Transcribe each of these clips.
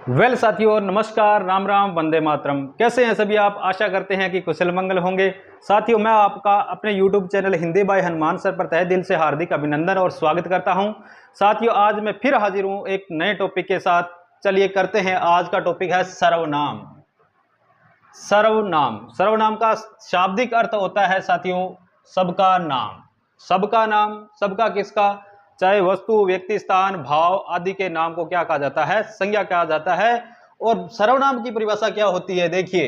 साथियों, नमस्कार, राम राम, वंदे मातरम। कैसे हैं सभी आप? आशा करते हैं कि कुशल मंगल होंगे। साथियों, मैं आपका अपने YouTube channel Hindi by Hanuman sir पर तहे दिल से हार्दिक अभिनंदन और स्वागत करता हूं। साथियों, आज मैं फिर हाजिर हूं एक नए टॉपिक के साथ। चलिए करते हैं। आज का टॉपिक है सर्वनाम। सर्वनाम का शाब्दिक अर्थ होता है साथियों सबका नाम। सबका नाम, सबका किसका? चाहे वस्तु, व्यक्ति, स्थान, भाव आदि के नाम को क्या कहा जाता है? संज्ञा कहा जाता है। और सर्वनाम की परिभाषा क्या होती है? देखिए,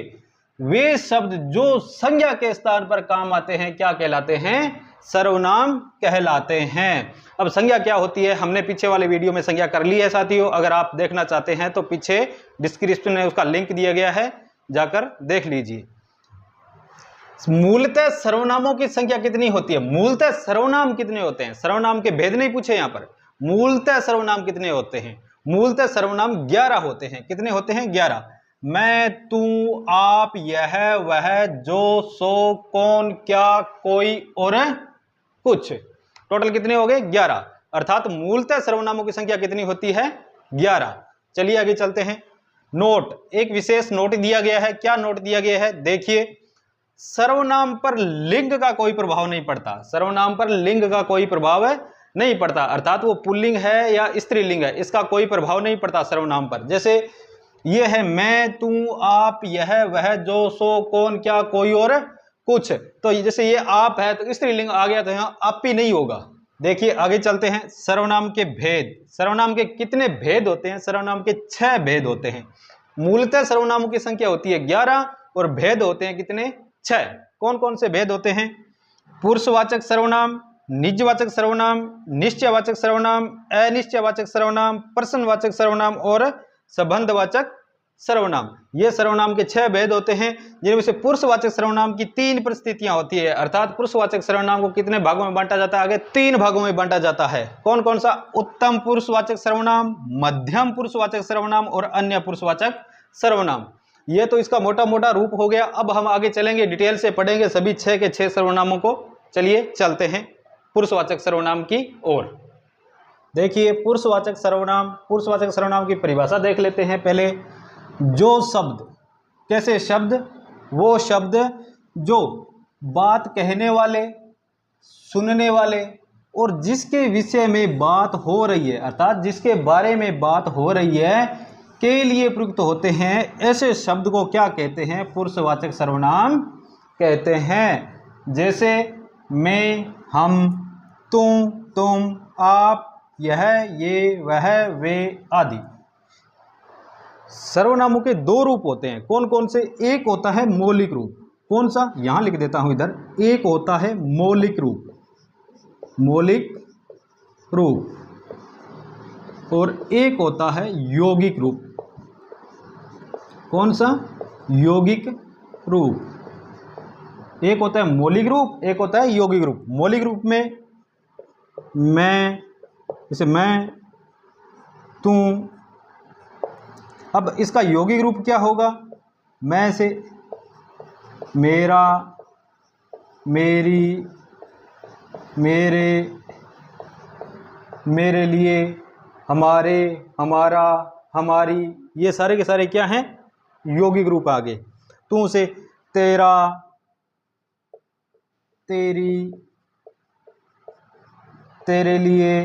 वे शब्द जो संज्ञा के स्थान पर काम आते हैं क्या कहलाते हैं? सर्वनाम कहलाते हैं। अब संज्ञा क्या होती है हमने पीछे वाले वीडियो में संज्ञा कर ली है साथियों। अगर आप देखना चाहते हैं तो पीछे डिस्क्रिप्शन में उसका लिंक दिया गया है, जाकर देख लीजिए। मूलतः सर्वनामों की संख्या कितनी होती है? मूलतः सर्वनाम कितने होते हैं? सर्वनाम के भेद नहीं पूछे यहां पर। मूलतः सर्वनाम कितने होते हैं? मूलतः सर्वनाम 11 होते हैं। कितने होते हैं? 11। मैं, तू, आप, यह, वह, जो, सो, कौन, क्या, कोई और कुछ। टोटल कितने हो गए? 11। अर्थात मूलतः सर्वनामों की संख्या कितनी होती है? 11। चलिए आगे चलते हैं। नोट, एक विशेष नोट दिया गया है। क्या नोट दिया गया है? देखिए, सर्वनाम पर लिंग का कोई प्रभाव नहीं पड़ता। सर्वनाम पर लिंग का कोई प्रभाव नहीं पड़ता, अर्थात वो पुल्लिंग है या स्त्रीलिंग है, इसका कोई प्रभाव नहीं पड़ता सर्वनाम पर। जैसे ये है मैं, तू, आप, यह, वह, जो, सो, कौन, क्या, कोई और कुछ। तो जैसे ये आप है तो स्त्रीलिंग आ गया तो यहां आप ही नहीं होगा। देखिए आगे चलते हैं। सर्वनाम के भेद। सर्वनाम के कितने भेद होते हैं? सर्वनाम के 6 भेद होते हैं। मूलतः सर्वनामों की संख्या होती है 11 और भेद होते हैं कितने? 6। कौन कौन से भेद होते हैं? पुरुषवाचक सर्वनाम, निजवाचक सर्वनाम, निश्चयवाचक सर्वनाम, अनिश्चयवाचक सर्वनाम, प्रश्नवाचक सर्वनाम और संबंधवाचक सर्वनाम। ये सर्वनाम के 6 भेद होते हैं, जिनमें से पुरुषवाचक सर्वनाम की 3 परिस्थितियां होती है। अर्थात पुरुषवाचक सर्वनाम को कितने भागों में बांटा जाता है? आगे 3 भागों में बांटा जाता है। कौन कौन सा? उत्तम पुरुषवाचक सर्वनाम, मध्यम पुरुषवाचक सर्वनाम और अन्य पुरुषवाचक सर्वनाम। ये तो इसका मोटा मोटा रूप हो गया। अब हम आगे चलेंगे, डिटेल से पढ़ेंगे सभी 6 के 6 सर्वनामों को। चलिए चलते हैं पुरुषवाचक सर्वनाम की ओर। देखिए पुरुषवाचक सर्वनाम की परिभाषा देख लेते हैं पहले। जो शब्द, कैसे शब्द? वो शब्द जो बात कहने वाले, सुनने वाले और जिसके विषय में बात हो रही है, अर्थात जिसके बारे में बात हो रही है के लिए प्रयुक्त होते हैं, ऐसे शब्द को क्या कहते हैं? पुरुषवाचक सर्वनाम कहते हैं। जैसे मैं, हम, तुम, आप, यह, ये, वह, वे आदि। सर्वनामों के 2 रूप होते हैं। कौन कौन से? एक होता है मौलिक रूप। कौन सा? यहां लिख देता हूं इधर। एक होता है मौलिक रूप, और एक होता है यौगिक रूप। कौन सा? यौगिक रूप। एक होता है मौलिक रूप, एक होता है यौगिक रूप। मौलिक रूप में मैं, जैसे मैं, तू। अब इसका यौगिक रूप क्या होगा? मैं से मेरा, मेरी, मेरे, मेरे लिए, हमारे, हमारा, हमारी। ये सारे के सारे क्या हैं? यौगिक रूप आ गए। तू से तेरा, तेरी, तेरे लिए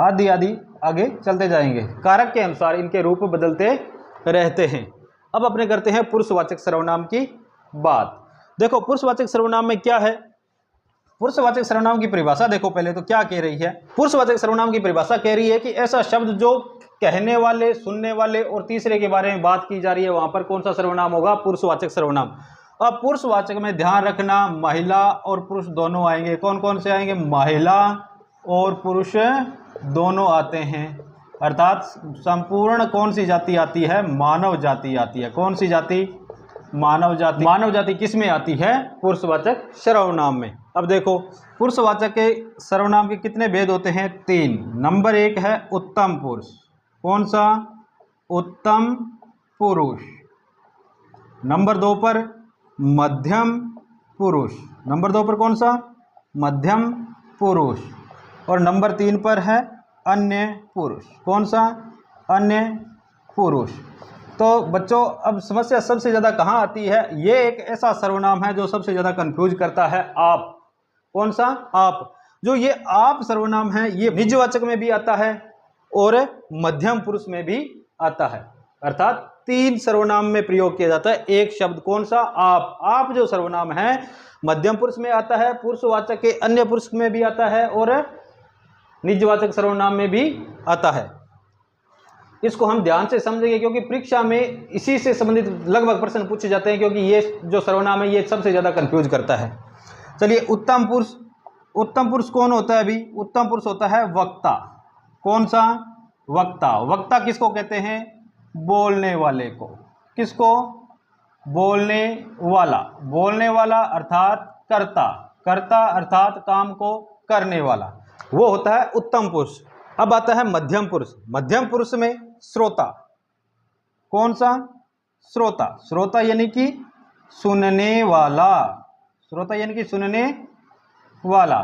आदि आदि आगे चलते जाएंगे। कारक के अनुसार इनके रूप बदलते रहते हैं। अब अपने करते हैं पुरुषवाचक सर्वनाम की बात। देखो पुरुषवाचक सर्वनाम में क्या है? पुरुषवाचक सर्वनाम की परिभाषा देखो पहले तो क्या कह रही है। पुरुषवाचक सर्वनाम की परिभाषा कह रही है कि ऐसा शब्द जो कहने वाले, सुनने वाले और तीसरे के बारे में बात की जा रही है, वहां पर कौन सा सर्वनाम होगा? पुरुषवाचक सर्वनाम। अब पुरुषवाचक में ध्यान रखना, महिला और पुरुष दोनों आएंगे। कौन कौन से आएंगे? महिला और पुरुष दोनों आते हैं। अर्थात संपूर्ण कौन सी जाति आती है? मानव जाति आती है। कौन सी जाति? मानव जाति। मानव जाति किस में आती है? पुरुषवाचक सर्वनाम में। अब देखो पुरुषवाचक के सर्वनाम के कितने भेद होते हैं? 3। नंबर 1 है उत्तम पुरुष। कौन सा? उत्तम पुरुष। नंबर 2 पर मध्यम पुरुष। नंबर 2 पर कौन सा? मध्यम पुरुष। और नंबर 3 पर है अन्य पुरुष। कौन सा? अन्य पुरुष। तो बच्चों अब समस्या सबसे ज़्यादा कहाँ आती है, ये एक ऐसा सर्वनाम है जो सबसे ज़्यादा कंफ्यूज करता है, आप। कौन सा? आप। जो ये आप सर्वनाम है ये निजवाचक में भी आता है और मध्यम पुरुष में भी आता है, अर्थात 3 सर्वनाम में प्रयोग किया जाता है एक शब्द। कौन सा? आप। आप जो सर्वनाम है मध्यम पुरुष में आता है, पुरुषवाचक के अन्य पुरुष में भी आता है और निजवाचक सर्वनाम में भी आता है। इसको हम ध्यान से समझेंगे क्योंकि परीक्षा में इसी से संबंधित लगभग प्रश्न पूछे जाते हैं, क्योंकि ये जो सर्वनाम है ये सबसे ज्यादा कंफ्यूज करता है। चलिए, उत्तम पुरुष। उत्तम पुरुष कौन होता है अभी? उत्तम पुरुष होता है वक्ता। कौन सा? वक्ता। वक्ता किसको कहते हैं? बोलने वाले को। किसको? बोलने वाला। बोलने वाला अर्थात कर्ता। कर्ता अर्थात काम को करने वाला, वो होता है उत्तम पुरुष। अब आता है मध्यम पुरुष। मध्यम पुरुष में श्रोता। कौन सा? श्रोता। श्रोता यानी कि सुनने वाला। श्रोता यानी कि सुनने वाला।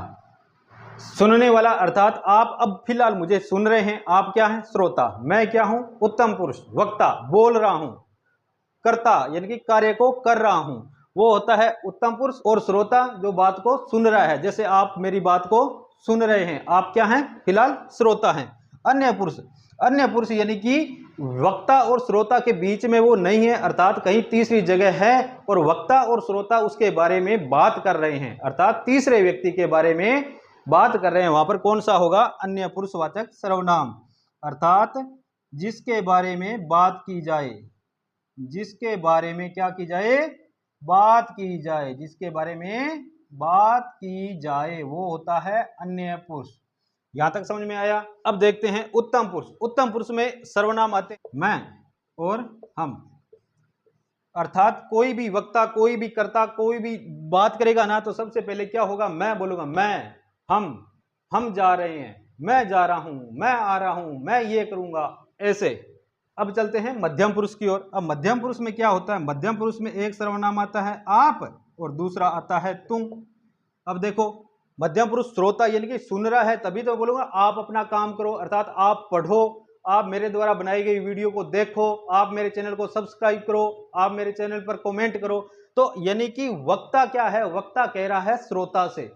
सुनने वाला अर्थात आप अब फिलहाल मुझे सुन रहे हैं, आप क्या हैं? श्रोता। मैं क्या हूं? उत्तम पुरुष, वक्ता, बोल रहा हूं। कर्ता यानी कि कार्य को कर रहा हूं, वो होता है उत्तम पुरुष। और श्रोता जो बात को सुन रहा है, जैसे आप मेरी बात को सुन रहे हैं, आप क्या हैं? फिलहाल श्रोता हैं। अन्य पुरुष। अन्य पुरुष यानी कि वक्ता और श्रोता के बीच में वो नहीं है, अर्थात कहीं तीसरी जगह है और वक्ता और श्रोता उसके बारे में बात कर रहे हैं, अर्थात तीसरे व्यक्ति के बारे में बात कर रहे हैं। वहां पर कौन सा होगा? अन्य पुरुषवाचक सर्वनाम, अर्थात जिसके बारे में बात की जाए। जिसके बारे में क्या की जाए? बात की जाए। जिसके बारे में बात की जाए वो होता है अन्य पुरुष। यहां तक समझ में आया? अब देखते हैं उत्तम पुरुष। उत्तम पुरुष में सर्वनाम आते हैं मैं और हम, अर्थात कोई भी वक्ता, कोई भी कर्ता, कोई भी बात करेगा ना तो सबसे पहले क्या होगा? मैं बोलूंगा। मैं, हम जा रहे हैं, मैं जा रहा हूं, मैं आ रहा हूं, मैं ये करूंगा, ऐसे। अब चलते हैं मध्यम पुरुष की ओर। अब मध्यम पुरुष में क्या होता है? मध्यम पुरुष में एक सर्वनाम आता है आप और दूसरा आता है तुम। अब देखो, मध्यम पुरुष श्रोता यानी कि सुन रहा है, तभी तो बोलूंगा आप अपना काम करो, अर्थात आप पढ़ो, आप मेरे द्वारा बनाई गई वीडियो को देखो, आप मेरे चैनल को सब्सक्राइब करो, आप मेरे चैनल पर कमेंट करो। तो यानी कि वक्ता क्या है? वक्ता कह रहा है श्रोता से।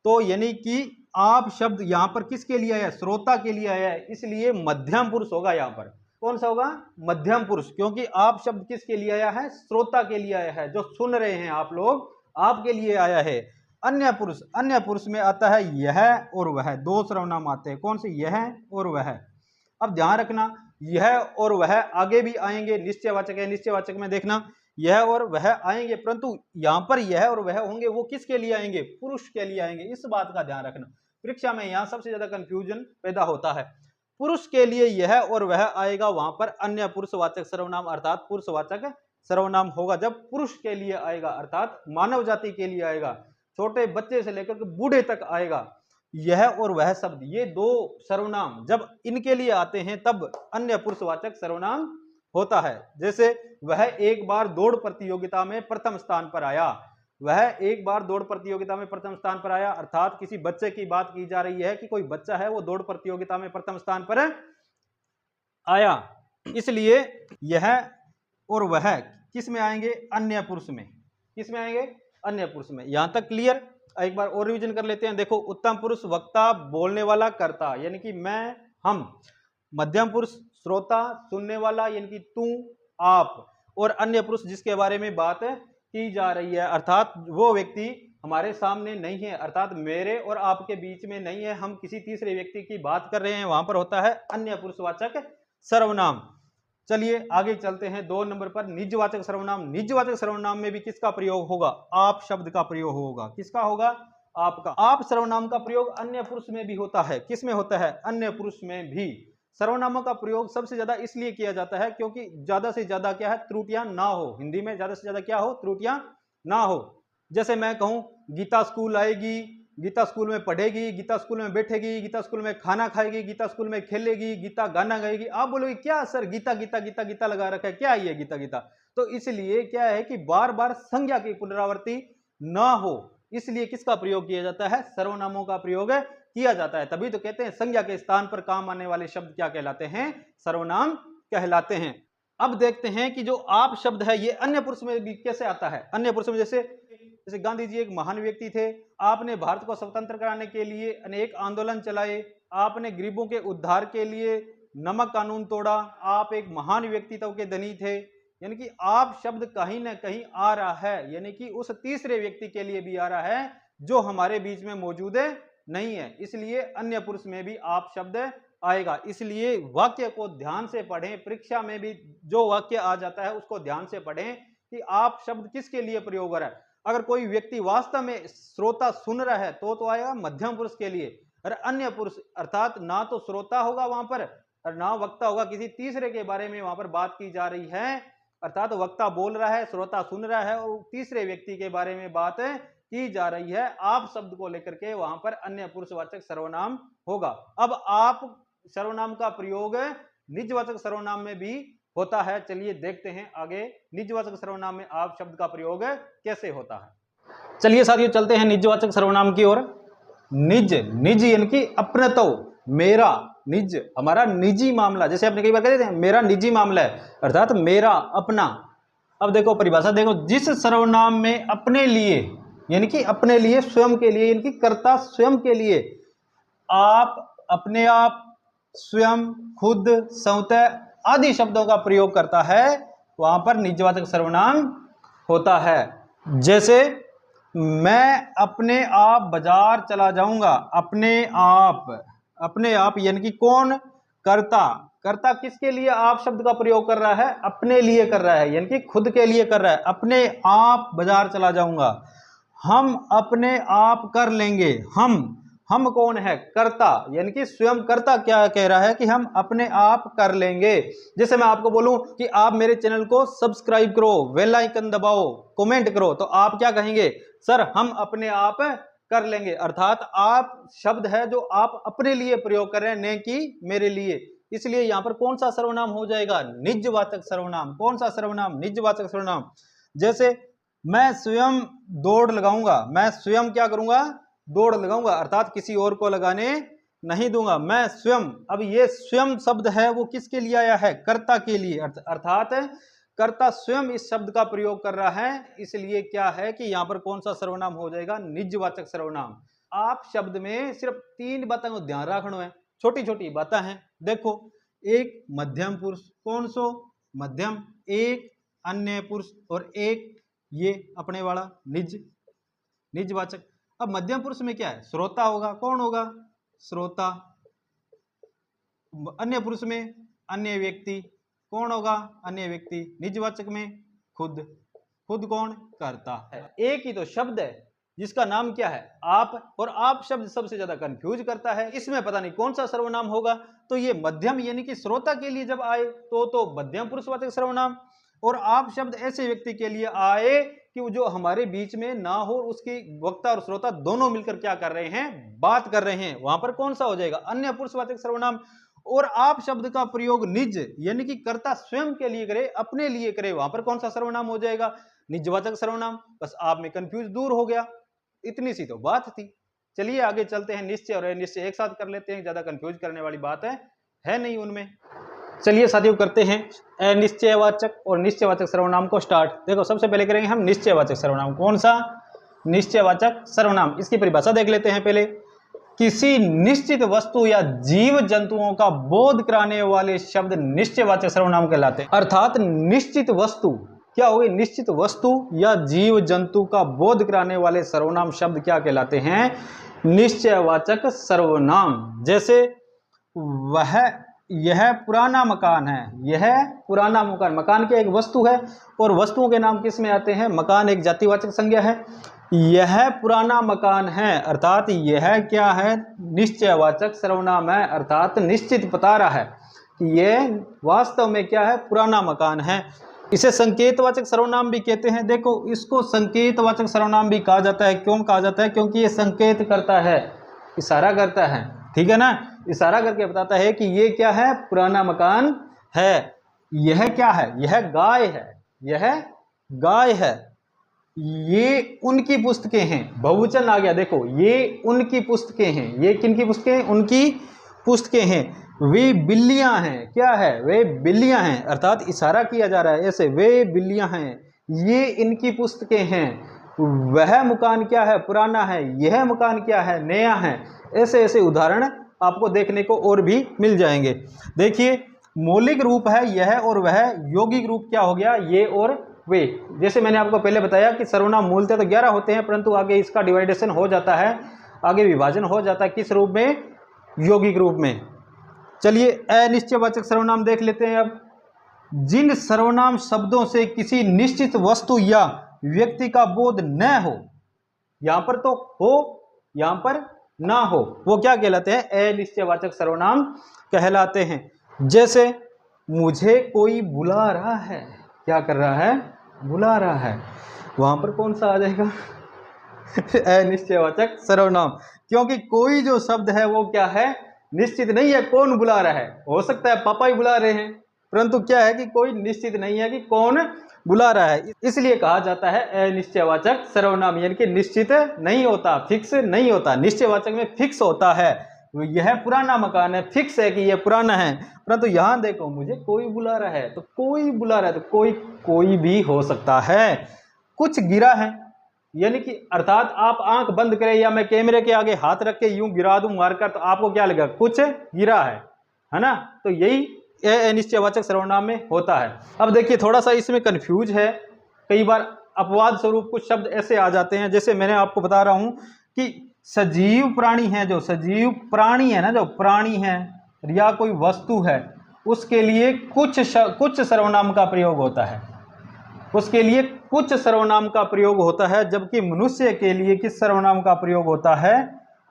तो यानी कि आप शब्द यहां पर किसके लिए आया? श्रोता के लिए आया है, इसलिए मध्यम पुरुष होगा। यहां पर कौन सा होगा? मध्यम पुरुष, क्योंकि आप शब्द किसके लिए आया है? श्रोता के लिए आया है, जो सुन रहे हैं आप लोग, आपके लिए आया है। अन्य पुरुष। अन्य पुरुष में आता है यह और वह, दो सर्वनाम आते हैं। कौन से? यह और वह। अब ध्यान रखना, यह और वह आगे भी आएंगे, निश्चयवाचक है, निश्चयवाचक में देखना यह और वह आएंगे, परंतु यहां पर यह और वह होंगे वो किसके लिए आएंगे? पुरुष के लिए आएंगे। इस बात का ध्यान रखना, परीक्षा में यहां सबसे ज्यादा कंफ्यूजन पैदा होता है। पुरुष के लिए यह और वह आएगा, वहां पर अन्य पुरुषवाचक सर्वनाम अर्थात पुरुषवाचक सर्वनाम होगा। जब पुरुष के लिए आएगा अर्थात मानव जाति के लिए आएगा, छोटे बच्चे से लेकर के बूढ़े तक आएगा, यह और वह शब्द, ये दो सर्वनाम जब इनके लिए आते हैं तब अन्य पुरुषवाचक सर्वनाम होता है। जैसे वह एक बार दौड़ प्रतियोगिता में प्रथम स्थान पर आया। वह एक बार दौड़ प्रतियोगिता में प्रथम स्थान पर आया, अर्थात किसी बच्चे की बात की जा रही है कि कोई बच्चा है वो दौड़ प्रतियोगिता में प्रथम स्थान पर आया, इसलिए यह और वह किस में आएंगे? अन्य पुरुष में। किस में आएंगे? अन्य पुरुष में। यहां तक क्लियर? एक बार और रिवीजन कर लेते हैं। देखो, उत्तम पुरुष वक्ता, बोलने वाला, कर्ता यानी कि मैं, हम। मध्यम पुरुष श्रोता, सुनने वाला यानी कि तू, आप। और अन्य पुरुष जिसके बारे में बात की जा रही है, अर्थात वो व्यक्ति हमारे सामने नहीं है, अर्थात मेरे और आपके बीच में नहीं है, हम किसी तीसरे व्यक्ति की बात कर रहे हैं, वहां पर होता है अन्य पुरुषवाचक सर्वनाम। चलिए आगे चलते हैं 2 नंबर पर, निजवाचक सर्वनाम। निजवाचक सर्वनाम में भी किसका प्रयोग होगा? आप शब्द का प्रयोग होगा। किसका होगा? आपका। आप सर्वनाम का प्रयोग अन्य पुरुष में भी होता है। किस में होता है? अन्य पुरुष में भी। सर्वनामों का प्रयोग सबसे ज्यादा इसलिए किया जाता है क्योंकि ज्यादा से ज्यादा क्या है? त्रुटियां ना हो। हिंदी में ज्यादा से ज्यादा क्या हो? त्रुटियां ना हो। जैसे मैं कहूं गीता स्कूल आएगी, गीता स्कूल में पढ़ेगी, गीता स्कूल में बैठेगी, गीता स्कूल में खाना खाएगी, गीता स्कूल में खेलेगी, गीता गाना गाएगी। आप बोलोगे क्या सर गीता गीता गीता गीता लगा रखा है, क्या ये गीता गीता? तो इसलिए क्या है कि बार बार संज्ञा की पुनरावृत्ति ना हो, इसलिए किसका प्रयोग किया जाता है? सर्वनामों का प्रयोग किया जाता है, तभी तो कहते हैं संज्ञा के स्थान पर काम आने वाले शब्द क्या कहलाते हैं, सर्वनाम कहलाते हैं। अब देखते हैं कि जो आप शब्द है ये अन्य पुरुष में भी कैसे आता है। अन्य पुरुष में जैसे गांधी जी एक महान व्यक्ति थे, आपने भारत को स्वतंत्र कराने के लिए अनेक आंदोलन चलाए, आपने गरीबों के उद्धार के लिए नमक कानून तोड़ा, आप एक महान व्यक्तित्व के धनी थे। यानी कि आप शब्द कहीं ना कहीं आ रहा है, यानी कि उस तीसरे व्यक्ति के लिए भी आ रहा है जो हमारे बीच में मौजूद नहीं है, इसलिए अन्य पुरुष में भी आप शब्द आएगा। इसलिए वाक्य को ध्यान से पढ़ें, परीक्षा में भी जो वाक्य आ जाता है उसको ध्यान से पढ़ें कि आप शब्द किसके लिए प्रयोग हो रहा है। अगर कोई व्यक्ति वास्तव में श्रोता सुन रहा है तो आएगा मध्यम पुरुष के लिए, और अन्य पुरुष अर्थात ना तो श्रोता होगा वहां पर और ना वक्ता होगा, किसी तीसरे के बारे में वहां पर बात की जा रही है, अर्थात वक्ता बोल रहा है, श्रोता सुन रहा है और तीसरे व्यक्ति के बारे में बात की जा रही है। आप शब्द को लेकर के वहां पर अन्य पुरुषवाचक सर्वनाम होगा। अब आप सर्वनाम का प्रयोग निजवाचक सर्वनाम में भी होता है। चलिए देखते हैं आगे निजवाचक सर्वनाम में आप शब्द का प्रयोग कैसे होता है। चलिए साथियों चलते हैं निजवाचक सर्वनाम की ओर। निज, निज यानी कि अपनत्व, मेरा, निज हमारा निजी मामला, जैसे आपने कई बार कहते हैं मेरा निजी मामला है, अर्थात मेरा अपना। अब देखो परिभाषा देखो, जिस सर्वनाम में अपने लिए यानी कि अपने लिए, स्वयं के लिए यानी कि कर्ता स्वयं के लिए, आप, अपने आप, स्वयं, खुद, स्वतः आदि शब्दों का प्रयोग करता है, वहां पर निजवाचक सर्वनाम होता है। जैसे मैं अपने आप बाजार चला जाऊंगा, अपने आप यानी कि कौन, कर्ता, कर्ता किसके लिए आप शब्द का प्रयोग कर रहा है, अपने लिए कर रहा है, यानी कि खुद के लिए कर रहा है, अपने आप बाजार चला जाऊंगा। हम अपने आप कर लेंगे, हम कौन है, कर्ता, यानी कि स्वयं कर्ता क्या कह रहा है कि हम अपने आप कर लेंगे। जैसे मैं आपको बोलूं कि आप मेरे चैनल को सब्सक्राइब करो, बेल आइकन दबाओ, कमेंट करो, तो आप क्या कहेंगे, सर हम अपने आप कर लेंगे। अर्थात आप शब्द है जो आप अपने लिए प्रयोग कर रहे हैं, न कि मेरे लिए। इसलिए यहां पर कौन सा सर्वनाम हो जाएगा, निजवाचक सर्वनाम। कौन सा सर्वनाम, निजवाचक सर्वनाम। जैसे मैं स्वयं दौड़ लगाऊंगा, मैं स्वयं क्या करूंगा, दौड़ लगाऊंगा, अर्थात किसी और को लगाने नहीं दूंगा, मैं स्वयं। अब ये स्वयं शब्द है वो किसके लिए आया है, कर्ता के लिए, अर्थात कर्ता स्वयं इस शब्द का प्रयोग कर रहा है। इसलिए क्या है कि यहां पर कौन सा सर्वनाम हो जाएगा, निजवाचक सर्वनाम। आप शब्द में सिर्फ 3 बातों को ध्यान रखना है, छोटी छोटी बातें हैं। देखो, एक मध्यम पुरुष, कौन सो मध्यम, एक अन्य पुरुष और एक ये अपने वाला निजवाचक। अब मध्यम पुरुष में क्या है, श्रोता होगा, कौन होगा, श्रोता। अन्य पुरुष में अन्य व्यक्ति, कौन होगा, अन्य व्यक्ति। निजवाचक में खुद कौन, कर्ता है। एक ही तो शब्द है जिसका नाम क्या है, आप, और आप शब्द सबसे ज्यादा कंफ्यूज करता है, इसमें पता नहीं कौन सा सर्वनाम होगा। तो ये मध्यम यानी कि श्रोता के लिए जब आए तो मध्यम पुरुषवाचक सर्वनाम, और आप शब्द ऐसे व्यक्ति के लिए आए कि जो हमारे बीच में ना हो, उसकी वक्ता और श्रोता दोनों मिलकर क्या कर रहे हैं, बात कर रहे हैं, वहां पर कौन सा हो जाएगा, अन्य पुरुषवाचक सर्वनाम। और आप शब्द का प्रयोग निज यानी कि कर्ता स्वयं के लिए करे, अपने लिए करे, वहां पर कौन सा सर्वनाम हो जाएगा, निजवाचक सर्वनाम। बस आप में कंफ्यूज दूर हो गया, इतनी सी तो बात थी। चलिए आगे चलते हैं, निश्चय और अनिश्चय एक साथ कर लेते हैं, ज्यादा कंफ्यूज करने वाली बात है नहीं उनमें। चलिए साथियों करते हैं अनिश्चयवाचक और निश्चयवाचक सर्वनाम को स्टार्ट। देखो सबसे पहले करेंगे हम निश्चयवाचक सर्वनाम। कौन सा, निश्चयवाचक सर्वनाम। इसकी परिभाषा देख लेते हैं पहले। किसी निश्चित वस्तु या जीव जंतुओं का बोध कराने वाले शब्द निश्चयवाचक सर्वनाम कहलाते हैं। अर्थात निश्चित वस्तु क्या होगी, निश्चित वस्तु या जीव जंतु का बोध कराने वाले सर्वनाम शब्द क्या कहलाते हैं, निश्चयवाचक सर्वनाम। जैसे यह पुराना मकान है, यह पुराना मकान, मकान की एक वस्तु है और वस्तुओं के नाम किस में आते हैं, मकान एक जातिवाचक संज्ञा है। यह पुराना मकान है, अर्थात यह क्या है, निश्चयवाचक सर्वनाम है, अर्थात निश्चित बता रहा है कि यह वास्तव में क्या है, पुराना मकान है। इसे संकेतवाचक सर्वनाम भी कहते हैं। देखो इसको संकेतवाचक सर्वनाम भी कहा जाता है। क्यों कहा जाता है, क्योंकि ये संकेत करता है, इशारा करता है, ठीक है ना, इशारा करके बताता है कि ये क्या है, पुराना मकान है। यह क्या है, यह गाय है, यह गाय है। ये उनकी पुस्तकें हैं, बहुवचन आ गया। देखो ये उनकी पुस्तकें हैं, ये किनकी पुस्तकें हैं? उनकी पुस्तकें हैं। वे बिल्लियां हैं, क्या है? वे बिल्लियां हैं, अर्थात इशारा किया जा रहा है ऐसे, वे बिल्लियां हैं, ये इनकी पुस्तकें हैं। वह मकान क्या है? पुराना है। यह मकान क्या है? नया है। ऐसे ऐसे उदाहरण आपको देखने को और भी मिल जाएंगे। देखिए मौलिक रूप है यह और वह, यौगिक रूप क्या हो गया? ये और वे। जैसे मैंने आपको पहले बताया कि सर्वनाम मूलतः तो 11 होते हैं, परंतु आगे इसका डिवाइडेशन हो जाता है, आगे विभाजन हो जाता है, किस रूप में? यौगिक रूप में। चलिए अनिश्चयवाचक सर्वनाम देख लेते हैं अब। जिन सर्वनाम शब्दों से किसी निश्चित वस्तु या व्यक्ति का बोध न हो, यहां पर तो हो, यहां पर ना हो, वो क्या कहलाते हैं? अनिश्चयवाचक सर्वनाम कहलाते हैं। जैसे मुझे कोई बुला रहा है, क्या कर रहा है? बुला रहा है, वहां पर कौन सा आ जाएगा? अनिश्चयवाचक सर्वनाम, क्योंकि कोई जो शब्द है वो क्या है? निश्चित नहीं है कौन बुला रहा है। हो सकता है पापा ही बुला रहे हैं, परंतु क्या है कि कोई निश्चित नहीं है कि कौन बुला रहा है, इसलिए कहा जाता है अनिश्चयवाचक सर्वनाम, यानी कि निश्चित नहीं होता, फिक्स नहीं होता। निश्चयवाचक में फिक्स होता है, यह पुराना मकान है, फिक्स है कि यह पुराना है, परंतु यहां देखो मुझे कोई बुला रहा है, तो कोई बुला रहा है, तो कोई भी हो सकता है। कुछ गिरा है, यानी कि अर्थात आप आंख बंद करें या मैं कैमरे के आगे हाथ रख के यूं गिरा दूं मारकर, तो आपको क्या लगेगा? कुछ गिरा है ना? तो यही अनिश्चयवाचक सर्वनाम में होता है। अब देखिए थोड़ा सा इसमें कंफ्यूज है, कई बार अपवाद स्वरूप कुछ शब्द ऐसे आ जाते हैं, जैसे मैंने आपको बता रहा हूं कि सजीव प्राणी है, जो सजीव प्राणी है ना, जो प्राणी है या कोई वस्तु है, उसके लिए कुछ सर्वनाम का प्रयोग होता है, उसके लिए कुछ सर्वनाम का प्रयोग होता है, जबकि मनुष्य के लिए किस सर्वनाम का प्रयोग होता है?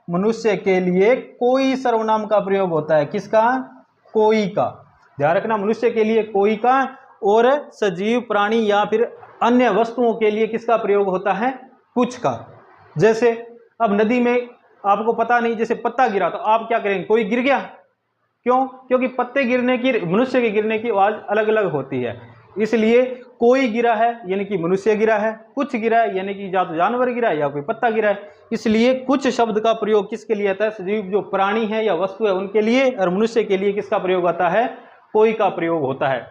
मनुष्य के लिए कोई सर्वनाम का प्रयोग होता है। किसका? कोई का। ध्यान रखना, मनुष्य के लिए कोई का, और सजीव प्राणी या फिर अन्य वस्तुओं के लिए किसका प्रयोग होता है? कुछ का। जैसे अब नदी में आपको पता नहीं, जैसे पत्ता गिरा, तो आप क्या करेंगे? कोई गिर गया। क्यों? क्योंकि पत्ते गिरने की, मनुष्य के गिरने की आवाज अलग अलग होती है, इसलिए कोई गिरा है यानी कि मनुष्य गिरा है, कुछ गिरा है यानी कि या तो जानवर गिरा है या कोई पत्ता गिरा है। इसलिए कुछ शब्द का प्रयोग किसके लिए आता है? सजीव जो प्राणी है या वस्तु है उनके लिए, और मनुष्य के लिए किसका प्रयोग आता है? कोई का प्रयोग होता है।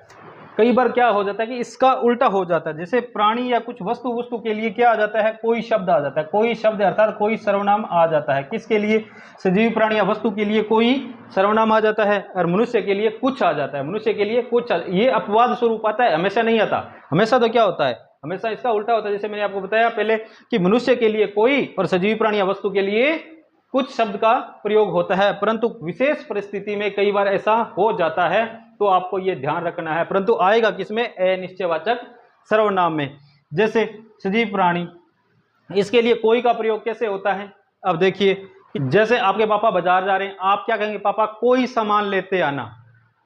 कई बार क्या हो जाता है कि इसका उल्टा हो जाता है, जैसे प्राणी या कुछ वस्तु के लिए क्या आ जाता है? कोई शब्द आ जाता है, कोई शब्द अर्थात कोई सर्वनाम आ जाता है। किसके लिए? सजीव प्राणी या वस्तु के लिए कोई सर्वनाम आ जाता है, और मनुष्य के लिए कुछ आ जाता है, मनुष्य के लिए कुछ। ये अपवाद स्वरूप आता है, हमेशा नहीं आता। हमेशा तो क्या होता है? हमेशा इसका उल्टा होता है। जैसे मैंने आपको बताया पहले कि मनुष्य के लिए कोई और सजीव प्राणी या वस्तु के लिए कुछ शब्द का प्रयोग होता है, परंतु विशेष परिस्थिति में कई बार ऐसा हो जाता है, तो आपको यह ध्यान रखना है। परंतु आएगा किसमें? अनिश्चयवाचक सर्वनाम में। जैसे सजीव प्राणी, इसके लिए कोई का प्रयोग कैसे होता है? अब देखिए, जैसे आपके पापा बाजार जा रहे हैं, आप क्या कहेंगे? पापा कोई सामान लेते आना,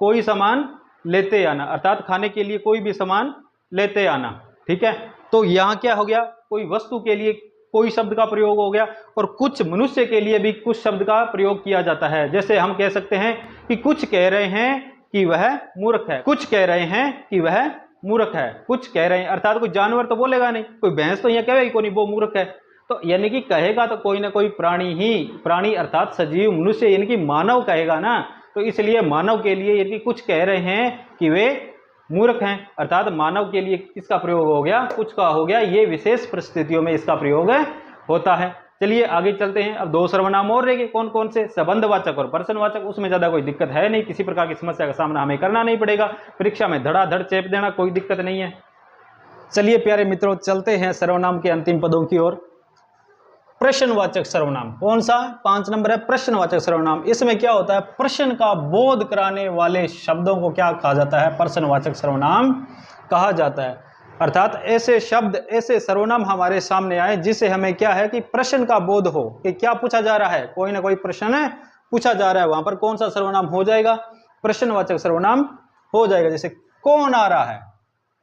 कोई सामान लेते आना, अर्थात खाने के लिए कोई भी सामान लेते आना। ठीक है, तो यहां क्या हो गया? कोई वस्तु के लिए कोई शब्द का प्रयोग हो गया, और कुछ मनुष्य के लिए भी कुछ शब्द का प्रयोग किया जाता है। जैसे हम कह सकते हैं कि कुछ कह रहे हैं कि वह मूर्ख है, कुछ कह रहे हैं कि वह मूर्ख है, कुछ कह रहे हैं, अर्थात कोई जानवर तो बोलेगा नहीं, कोई भैंस तो यह कहेगा कोई नहीं वो मूर्ख है, तो यानी कि कहेगा तो कोई ना कोई प्राणी ही, प्राणी अर्थात सजीव मनुष्य यानी कि मानव कहेगा ना। तो इसलिए मानव के लिए यदि कुछ कह रहे हैं कि वे मूर्ख हैं, अर्थात मानव के लिए किसका प्रयोग हो गया? कुछ का हो गया। ये विशेष परिस्थितियों में इसका प्रयोग होता है। चलिए आगे चलते हैं। अब दो सर्वनाम और रह गए, कौन कौन से? संबंधवाचक और प्रश्नवाचक। उसमें ज्यादा कोई दिक्कत है नहीं, किसी प्रकार की समस्या का सामना हमें करना नहीं पड़ेगा, परीक्षा में धड़ाधड़ चेप देना, कोई दिक्कत नहीं है। चलिए प्यारे मित्रों, चलते हैं सर्वनाम के अंतिम पदों की ओर। प्रश्नवाचक सर्वनाम कौन सा? 5 नंबर है प्रश्नवाचक सर्वनाम। इसमें क्या होता है? प्रश्न का बोध कराने वाले शब्दों को क्या कहा जाता है? प्रश्नवाचक सर्वनाम कहा जाता है। अर्थात ऐसे शब्द, ऐसे सर्वनाम हमारे सामने आए जिसे हमें क्या है कि प्रश्न का बोध हो कि क्या पूछा जा रहा है, कोई ना कोई प्रश्न पूछा जा रहा है, वहां पर कौन सा सर्वनाम हो जाएगा? प्रश्नवाचक सर्वनाम हो जाएगा। जैसे कौन आ रहा है,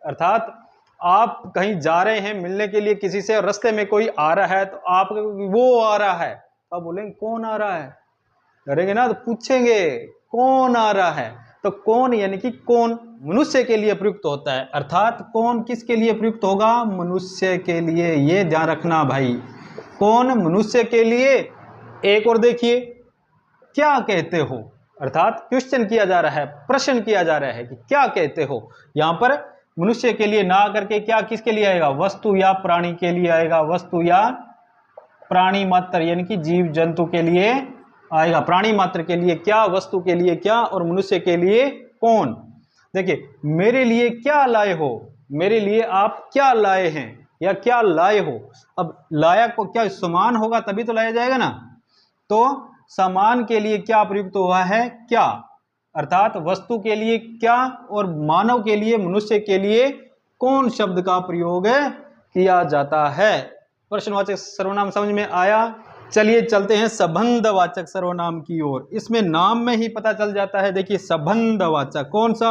अर्थात आप कहीं जा रहे हैं मिलने के लिए किसी से, और रास्ते में कोई आ रहा है, तो आप वो आ रहा है, तो आप बोलेंगे कौन आ रहा है, करेंगे ना, तो पूछेंगे कौन आ रहा है। तो कौन यानी कि कौन मनुष्य के लिए प्रयुक्त होता है, अर्थात कौन किसके लिए प्रयुक्त होगा, मनुष्य के लिए। ये ध्यान रखना भाई, कौन मनुष्य के लिए। एक और देखिए, क्या कहते हो, अर्थात क्वेश्चन किया जा रहा है, प्रश्न किया जा रहा है कि क्या कहते हो। यहां पर मनुष्य के लिए ना करके क्या किसके लिए आएगा, वस्तु या प्राणी के लिए आएगा, वस्तु या प्राणी मात्र यानी कि जीव जंतु के लिए आएगा। प्राणी मात्र के लिए क्या, वस्तु के लिए क्या, और मनुष्य के लिए कौन। देखिए, मेरे लिए क्या लाए हो, मेरे लिए आप क्या लाए हैं या क्या लाए हो। अब लाया को क्या समान होगा तभी तो लाया जाएगा ना, तो समान के लिए क्या प्रयुक्त हुआ है, क्या, अर्थात वस्तु के लिए क्या और मानव के लिए, मनुष्य के लिए कौन शब्द का प्रयोग किया जाता है। प्रश्नवाचक सर्वनाम समझ में आया। चलिए चलते हैं संबंधवाचक सर्वनाम की ओर। इसमें नाम में ही पता चल जाता है। देखिए संबंधवाचक, कौन सा,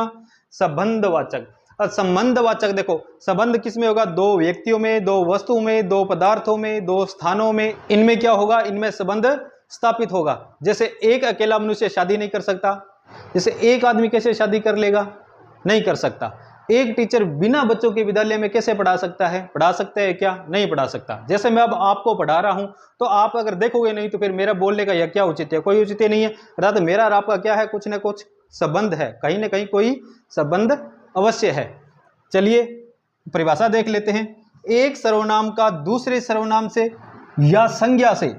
संबंधवाचक। और संबंधवाचक देखो, संबंध किस में होगा, दो व्यक्तियों में, दो वस्तुओं में, दो पदार्थों में, दो स्थानों में। इनमें क्या होगा, इनमें संबंध स्थापित होगा। जैसे एक अकेला मनुष्य शादी नहीं कर सकता, जैसे एक आदमी कैसे शादी कर लेगा, नहीं कर सकता। एक टीचर बिना बच्चों के विद्यालय में कैसे पढ़ा सकता है, पढ़ा सकते हैं क्या, नहीं पढ़ा सकता। जैसे मैं अब आपको पढ़ा रहा हूं, तो आप अगर देखोगे नहीं तो फिर मेरा बोलने का यह क्या उचित है, कोई उचित नहीं है। अर्थात मेरा और आपका क्या है, कुछ ना कुछ संबंध है, कहीं ना कहीं कोई संबंध अवश्य है। चलिए परिभाषा देख लेते हैं। एक सर्वनाम का दूसरे सर्वनाम से या संज्ञा से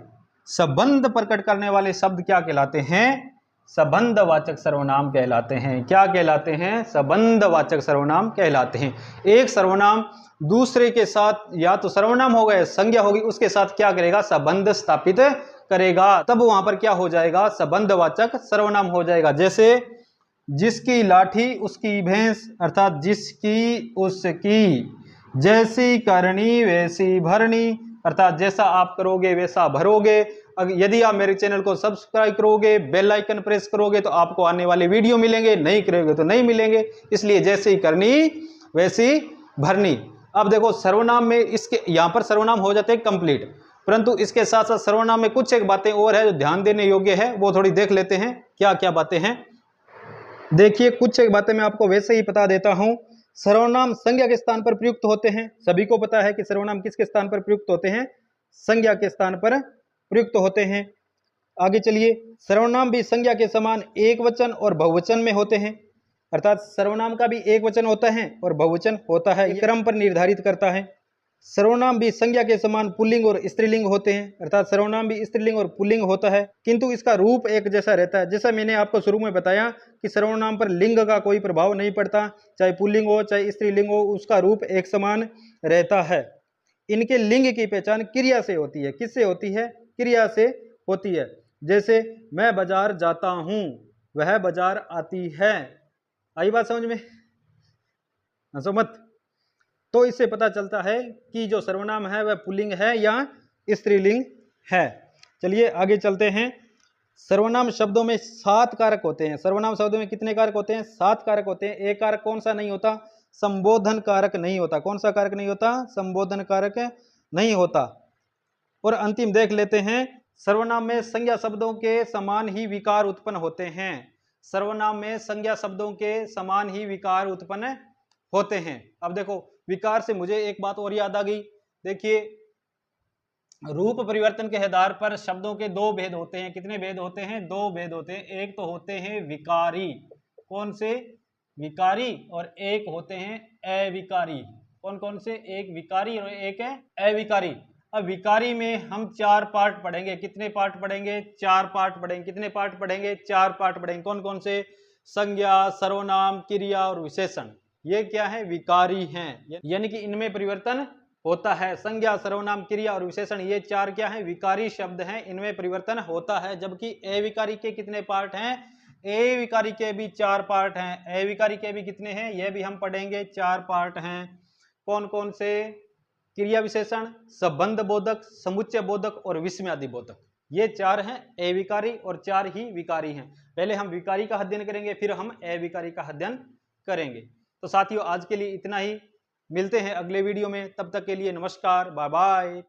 संबंध प्रकट करने वाले शब्द क्या कहलाते हैं, संबंधवाचक सर्वनाम कहलाते हैं। क्या कहलाते हैं, संबंधवाचक सर्वनाम कहलाते हैं। एक सर्वनाम दूसरे के साथ या तो सर्वनाम होगा या संज्ञा होगी, उसके साथ क्या करेगा, संबंध स्थापित करेगा, तब वहां पर क्या हो जाएगा, संबंधवाचक सर्वनाम हो जाएगा। जैसे जिसकी लाठी उसकी भैंस, अर्थात जिसकी उसकी, जैसी करनी वैसी भरनी, अर्थात जैसा आप करोगे वैसा भरोगे। यदि आप मेरे चैनल को सब्सक्राइब करोगे, बेल आइकन प्रेस करोगे तो आपको आने वाले वीडियो मिलेंगे, नहीं करोगे तो नहीं मिलेंगे। इसलिए जैसी करनी वैसी भरनी। अब देखो सर्वनाम में इसके यहां पर सर्वनाम हो जाते हैं कंप्लीट, परंतु इसके साथ साथ सर्वनाम में कुछ एक बातें और है जो ध्यान देने योग्य है, वो थोड़ी देख लेते हैं। क्या क्या बातें हैं, देखिए कुछ एक बातें मैं आपको वैसे ही बता देता हूं। सर्वनाम संज्ञा के स्थान पर प्रयुक्त होते हैं। सभी को पता है कि सर्वनाम किसके स्थान पर प्रयुक्त होते हैं, संज्ञा के स्थान पर प्रयुक्त होते हैं। आगे चलिए, सर्वनाम भी संज्ञा के समान एक वचन और बहुवचन में होते हैं। अर्थात सर्वनाम का भी एक वचन होता है और बहुवचन होता है, क्रम पर निर्धारित करता है। सर्वनाम भी संज्ञा के समान पुल्लिंग और स्त्रीलिंग होते हैं। अर्थात सर्वनाम भी स्त्रीलिंग और पुल्लिंग होता है, किंतु इसका रूप एक जैसा रहता है। जैसा मैंने आपको शुरू में बताया कि सर्वनाम पर लिंग का कोई प्रभाव नहीं पड़ता, चाहे पुल्लिंग हो चाहे स्त्रीलिंग हो, उसका रूप एक समान रहता है। इनके लिंग की पहचान क्रिया से होती है। किससे होती है, क्रिया से होती है। जैसे मैं बाजार जाता हूं, वह बाजार आती है। आई बात समझ में, हंसो मत। तो इससे पता चलता है कि जो सर्वनाम है वह पुल्लिंग है या स्त्रीलिंग है। चलिए आगे चलते हैं। सर्वनाम शब्दों में 7 कारक होते हैं। सर्वनाम शब्दों में कितने कारक होते हैं, 7 कारक होते हैं। एक कारक कौन सा नहीं होता, संबोधन कारक नहीं होता। कौन सा कारक नहीं होता, संबोधन कारक नहीं होता। और अंतिम देख लेते हैं, सर्वनाम में संज्ञा शब्दों के समान ही विकार उत्पन्न होते हैं। सर्वनाम में संज्ञा शब्दों के समान ही विकार उत्पन्न होते हैं। अब देखो विकार से मुझे एक बात और याद आ गई। देखिए रूप परिवर्तन के आधार पर शब्दों के 2 भेद होते हैं। कितने भेद होते हैं, 2 भेद होते हैं। एक तो होते हैं विकारी, कौन से, विकारी, और एक होते हैं अविकारी। कौन कौन से, एक विकारी और एक है अविकारी। अब विकारी में हम 4 पार्ट पढ़ेंगे। कितने पार्ट पढ़ेंगे, 4 पार्ट पढ़ेंगे। कितने पार्ट पढ़ेंगे, 4 पार्ट पढ़ेंगे। कौन कौन से, संज्ञा, सर्वनाम, क्रिया और विशेषण। ये क्या है, विकारी हैं, यानी कि इनमें परिवर्तन होता है। संज्ञा, सर्वनाम, क्रिया और विशेषण, ये 4 क्या है, विकारी शब्द हैं, इनमें परिवर्तन होता है। जबकि अविकारी के कितने पार्ट हैं, अविकारी के भी 4 पार्ट हैं। अविकारी के भी कितने हैं, ये भी हम पढ़ेंगे, 4 पार्ट हैं। कौन कौन से, क्रिया विशेषण, संबंध बोधक, समुच्चय बोधक और विस्मयादि बोधक। ये 4 हैं अविकारी और 4 ही विकारी हैं। पहले हम विकारी का अध्ययन करेंगे, फिर हम अविकारी का अध्ययन करेंगे। तो साथियों आज के लिए इतना ही, मिलते हैं अगले वीडियो में। तब तक के लिए नमस्कार, बाय बाय।